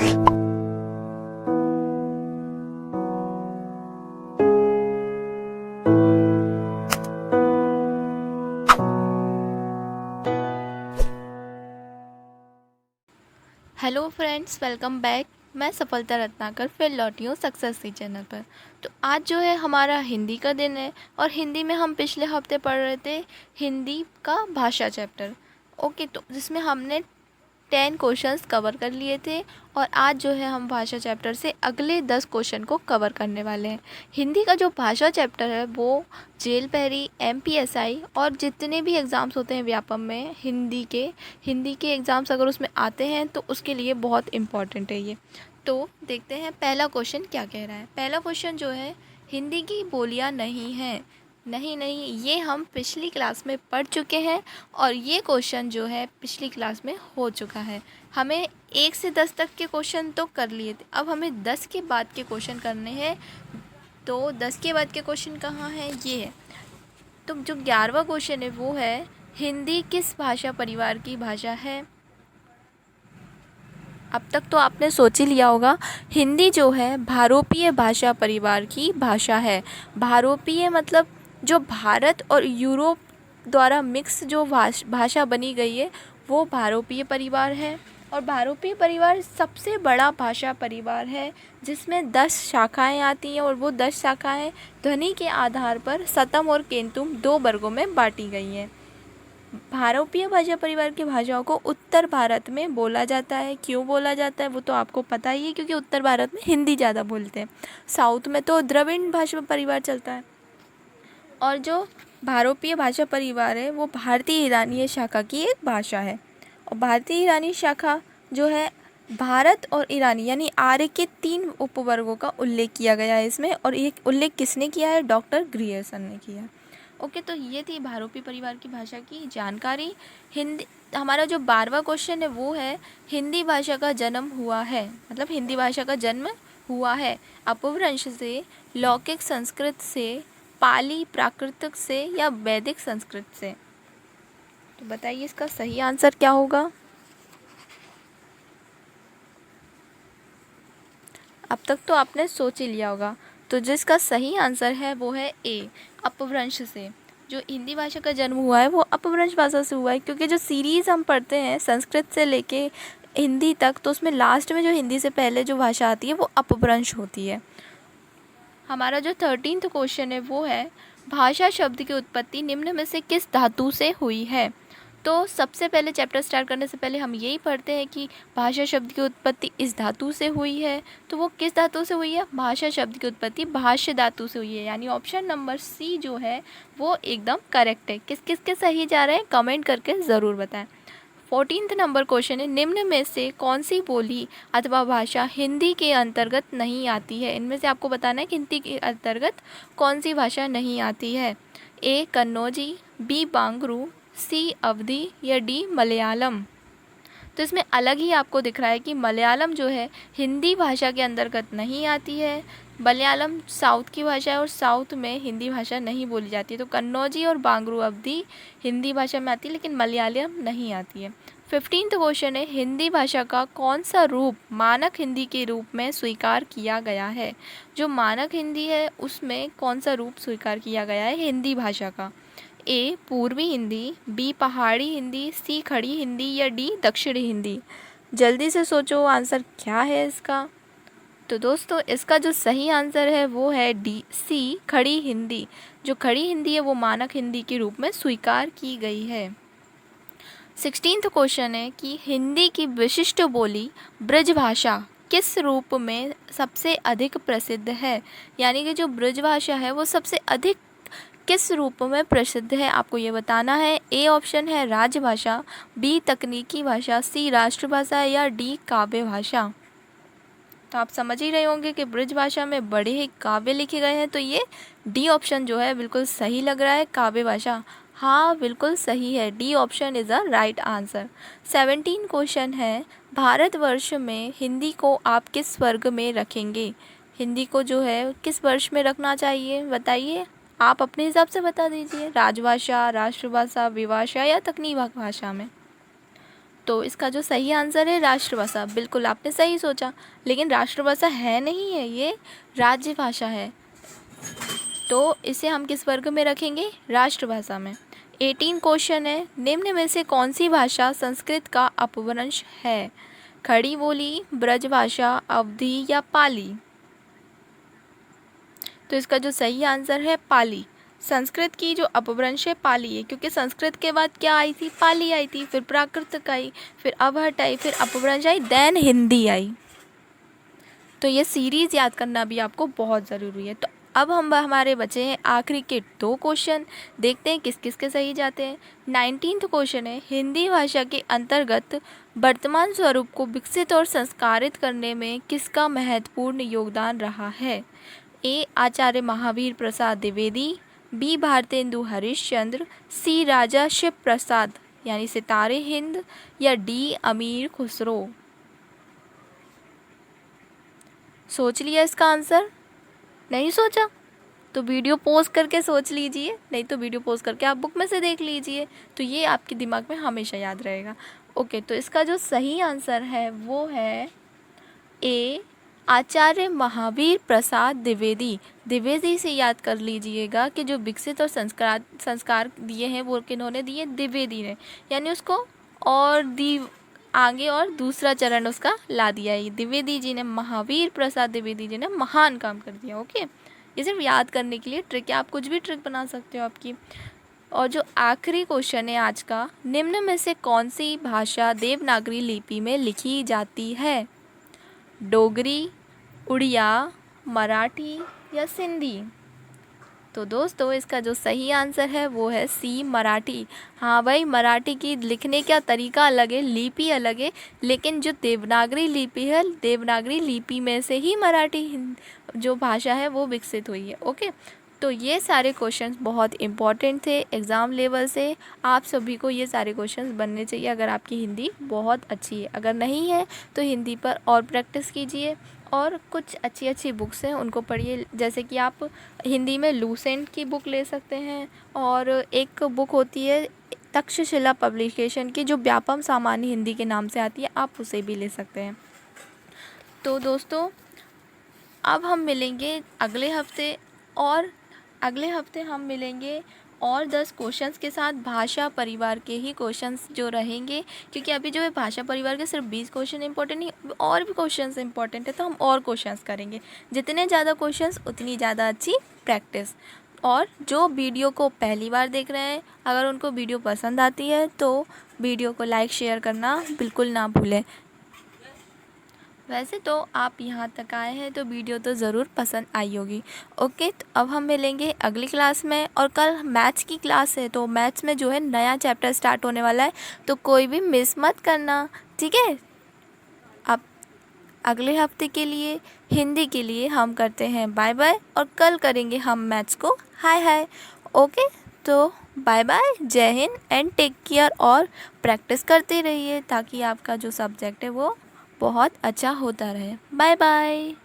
Hello friends, welcome back. मैं सफलता रत्नाकर फिर लौटी हूँ सक्सेस सी चैनल पर। तो आज जो है हमारा हिंदी का दिन है और हिंदी में हम पिछले हफ्ते पढ़ रहे थे हिंदी का भाषा चैप्टर। ओके, तो जिसमें हमने 10 क्वेश्चंस कवर कर लिए थे और आज जो है हम भाषा चैप्टर से अगले 10 क्वेश्चन को कवर करने वाले हैं। हिंदी का जो भाषा चैप्टर है वो जेल पहरी, एमपीएसआई और जितने भी एग्ज़ाम्स होते हैं व्यापम में हिंदी के एग्ज़ाम्स अगर उसमें आते हैं तो उसके लिए बहुत इम्पॉर्टेंट है ये। तो देखते हैं पहला क्वेश्चन क्या कह रहा है। पहला क्वेश्चन जो है, हिंदी की बोलियां नहीं हैं। नहीं नहीं, ये हम पिछली क्लास में पढ़ चुके हैं और ये क्वेश्चन जो है पिछली क्लास में हो चुका है। हमें 1 से 10 तक के क्वेश्चन तो कर लिए थे, अब हमें 10 के बाद के क्वेश्चन करने हैं। तो 10 के बाद के क्वेश्चन कहाँ हैं, ये है। तो जो 11वां क्वेश्चन है वो है, हिंदी किस भाषा परिवार की भाषा है। अब तक तो आपने सोच ही लिया होगा, हिंदी जो है भारोपीय भाषा परिवार की भाषा है। भारोपीय मतलब जो भारत और यूरोप द्वारा मिक्स जो भाषा बनी गई है वो भारोपीय परिवार है। और भारोपीय परिवार सबसे बड़ा भाषा परिवार है जिसमें 10 शाखाएं आती हैं और वो 10 शाखाएं ध्वनि के आधार पर सतम और केंतुम 2 वर्गों में बांटी गई हैं। भारोपीय भाषा परिवार की भाषाओं को उत्तर भारत में बोला जाता है। क्यों बोला जाता है वो तो आपको पता ही है, क्योंकि उत्तर भारत में हिंदी ज़्यादा बोलते हैं। साउथ में तो द्रविड़ भाषा परिवार चलता है। और जो भारोपीय भाषा परिवार है वो भारतीय ईरानीय शाखा की एक भाषा है। और भारतीय ईरानी शाखा जो है भारत और ईरानी यानी आर्य के 3 उपवर्गों का उल्लेख किया गया है इसमें। और ये उल्लेख किसने किया है? डॉक्टर ग्रियर्सन ने किया है। ओके, तो ये थी भारोपी परिवार की भाषा की जानकारी। हिंदी हमारा जो 12वां क्वेश्चन है वो है, हिंदी भाषा का जन्म हुआ है, मतलब हिंदी भाषा का जन्म हुआ है अपभ्रंश से, लौकिक संस्कृत से, पाली प्राकृतिक से या वैदिक संस्कृत से। तो बताइए इसका सही आंसर क्या होगा। अब तक तो आपने सोच ही लिया होगा, तो जिसका सही आंसर है वो है ए, अपभ्रंश से। जो हिंदी भाषा का जन्म हुआ है वो अपभ्रंश भाषा से हुआ है, क्योंकि जो सीरीज़ हम पढ़ते हैं संस्कृत से लेके हिंदी तक, तो उसमें लास्ट में जो हिंदी से पहले जो भाषा आती है वो अपभ्रंश होती है। हमारा जो 13वां क्वेश्चन है वो है, भाषा शब्द की उत्पत्ति निम्न में से किस धातु से हुई है। तो सबसे पहले चैप्टर स्टार्ट करने से पहले हम यही पढ़ते हैं कि भाषा शब्द की उत्पत्ति इस धातु से हुई है। तो वो किस धातु से हुई है? भाषा शब्द की उत्पत्ति भाष्य धातु से हुई है, यानी ऑप्शन नंबर सी जो है वो एकदम करेक्ट है। किस किस के सही जा रहे हैं कमेंट करके ज़रूर बताएं। 14 नंबर क्वेश्चन है, निम्न में से कौन सी बोली अथवा भाषा हिंदी के अंतर्गत नहीं आती है। इनमें से आपको बताना है कि हिंदी के अंतर्गत कौन सी भाषा नहीं आती है। ए कन्नौजी, बी बांगरू, सी अवधी या डी मलयालम। तो इसमें अलग ही आपको दिख रहा है कि मलयालम जो है हिंदी भाषा के अंतर्गत नहीं आती है। मलयालम साउथ की भाषा है और साउथ में हिंदी भाषा नहीं बोली जाती है। तो कन्नौजी और बांगरू अवधी हिंदी भाषा में आती है लेकिन मलयालम नहीं आती है। 15वां क्वेश्चन है, हिंदी भाषा का कौन सा रूप मानक हिंदी के रूप में स्वीकार किया गया है। जो मानक हिंदी है उसमें कौन सा रूप स्वीकार किया गया है हिंदी भाषा का। ए पूर्वी हिंदी, बी पहाड़ी हिंदी, सी खड़ी हिंदी या डी दक्षिणी हिंदी। जल्दी से सोचो आंसर क्या है इसका। तो दोस्तों इसका जो सही आंसर है वो है डी, सी खड़ी हिंदी। जो खड़ी हिंदी है वो मानक हिंदी के रूप में स्वीकार की गई है। 16वां क्वेश्चन है कि हिंदी की विशिष्ट बोली ब्रजभाषा किस रूप में सबसे अधिक प्रसिद्ध है। यानी कि जो ब्रजभाषा है वो सबसे अधिक किस रूप में प्रसिद्ध है, आपको ये बताना है। ए ऑप्शन है राजभाषा, बी तकनीकी भाषा, सी राष्ट्रभाषा या डी काव्य भाषा। तो आप समझ ही रहे होंगे कि ब्रज भाषा में बड़े ही काव्य लिखे गए हैं, तो ये डी ऑप्शन जो है बिल्कुल सही लग रहा है, काव्य भाषा। हाँ बिल्कुल सही है, D option is a right answer. 17 question है, भारतवर्ष में हिंदी को आप किस वर्ग में रखेंगे। हिंदी को जो है किस वर्ष में रखना चाहिए बताइए, आप अपने हिसाब से बता दीजिए। राजभाषा, राष्ट्रभाषा, विभाषा या तकनीकी भाषा में। तो इसका जो सही आंसर है राष्ट्रभाषा। बिल्कुल आपने सही सोचा, लेकिन राष्ट्रभाषा है नहीं है, ये राज्य भाषा है। तो इसे हम किस वर्ग में रखेंगे? राष्ट्रभाषा में। 18 क्वेश्चन है, निम्न में से कौन सी भाषा संस्कृत का अपभ्रंश है? खड़ी बोली, ब्रजभाषा, अवधी या पाली? तो इसका जो सही आंसर है पाली। संस्कृत की जो अपभ्रंश है पाली है, क्योंकि संस्कृत के बाद क्या आई थी? पाली आई थी, फिर प्राकृत आई, फिर अवहट आई, फिर अपभ्रंश आई, देन हिंदी आई। तो ये सीरीज़ याद करना भी आपको बहुत ज़रूरी है। तो अब हमारे बचे हैं आखिरी के 2 क्वेश्चन, देखते हैं किस किस के सही जाते हैं। 19th क्वेश्चन है, हिंदी भाषा के अंतर्गत वर्तमान स्वरूप को विकसित और संस्कारित करने में किसका महत्वपूर्ण योगदान रहा है? ए आचार्य महावीर प्रसाद द्विवेदी, बी भारतेंदु हरिश्चंद्र, सी राजा शिव प्रसाद यानी सितारे हिंद, या डी अमीर खुसरो? सोच लिया इसका आंसर? नहीं सोचा? तो वीडियो पॉज करके सोच लीजिए, नहीं तो वीडियो पॉज करके आप बुक में से देख लीजिए, तो ये आपके दिमाग में हमेशा याद रहेगा। ओके, तो इसका जो सही आंसर है वो है ए आचार्य महावीर प्रसाद द्विवेदी। द्विवेदी से याद कर लीजिएगा कि जो विकसित और संस्कार दिए हैं वो किन्होंने दिए? द्विवेदी ने, यानी उसको और आगे और दूसरा चरण उसका ला दिया है। द्विवेदी जी ने, महावीर प्रसाद द्विवेदी जी ने महान काम कर दिया। ओके, ये सिर्फ याद करने के लिए ट्रिक है, आप कुछ भी ट्रिक बना सकते हो आपकी। और जो आखिरी क्वेश्चन है आज का, निम्न में से कौन सी भाषा देवनागरी लिपि में लिखी जाती है? डोगरी, उड़िया, मराठी या सिंधी? तो दोस्तों इसका जो सही आंसर है वो है सी मराठी। हाँ भाई, मराठी की लिखने का तरीका अलग है, लिपि अलग है, लेकिन जो देवनागरी लिपि है, देवनागरी लिपि में से ही मराठी जो भाषा है वो विकसित हुई है। ओके, तो ये सारे क्वेश्चंस बहुत इम्पॉर्टेंट थे एग्ज़ाम लेवल से। आप सभी को ये सारे क्वेश्चंस बनने चाहिए अगर आपकी हिंदी बहुत अच्छी है। अगर नहीं है तो हिंदी पर और प्रैक्टिस कीजिए, और कुछ अच्छी अच्छी बुक्स हैं उनको पढ़िए, जैसे कि आप हिंदी में लूसेंट की बुक ले सकते हैं, और एक बुक होती है तक्षशिला पब्लिकेशन की जो व्यापम सामान्य हिंदी के नाम से आती है, आप उसे भी ले सकते हैं। तो दोस्तों अब हम मिलेंगे अगले हफ्ते, और अगले हफ्ते हम मिलेंगे और 10 क्वेश्चंस के साथ। भाषा परिवार के ही क्वेश्चंस जो रहेंगे, क्योंकि अभी जो है भाषा परिवार के सिर्फ 20 क्वेश्चन इंपॉर्टेंट नहीं, और भी क्वेश्चंस इंपॉर्टेंट है, तो हम और क्वेश्चंस करेंगे। जितने ज़्यादा क्वेश्चंस उतनी ज़्यादा अच्छी प्रैक्टिस। और जो वीडियो को पहली बार देख रहे हैं, अगर उनको वीडियो पसंद आती है तो वीडियो को लाइक शेयर करना बिल्कुल ना भूलें। वैसे तो आप यहाँ तक आए हैं तो वीडियो तो ज़रूर पसंद आई होगी। ओके, तो अब हम मिलेंगे अगली क्लास में, और कल मैथ्स की क्लास है, तो मैथ्स में जो है नया चैप्टर स्टार्ट होने वाला है, तो कोई भी मिस मत करना, ठीक है। अब अगले हफ्ते के लिए हिंदी के लिए हम करते हैं बाय बाय, और कल करेंगे हम मैथ्स को हाय हाय। ओके, तो बाय बाय, जय हिंद एंड टेक केयर, और प्रैक्टिस करते रहिए ताकि आपका जो सब्जेक्ट है वो बहुत अच्छा होता रहे। Bye bye.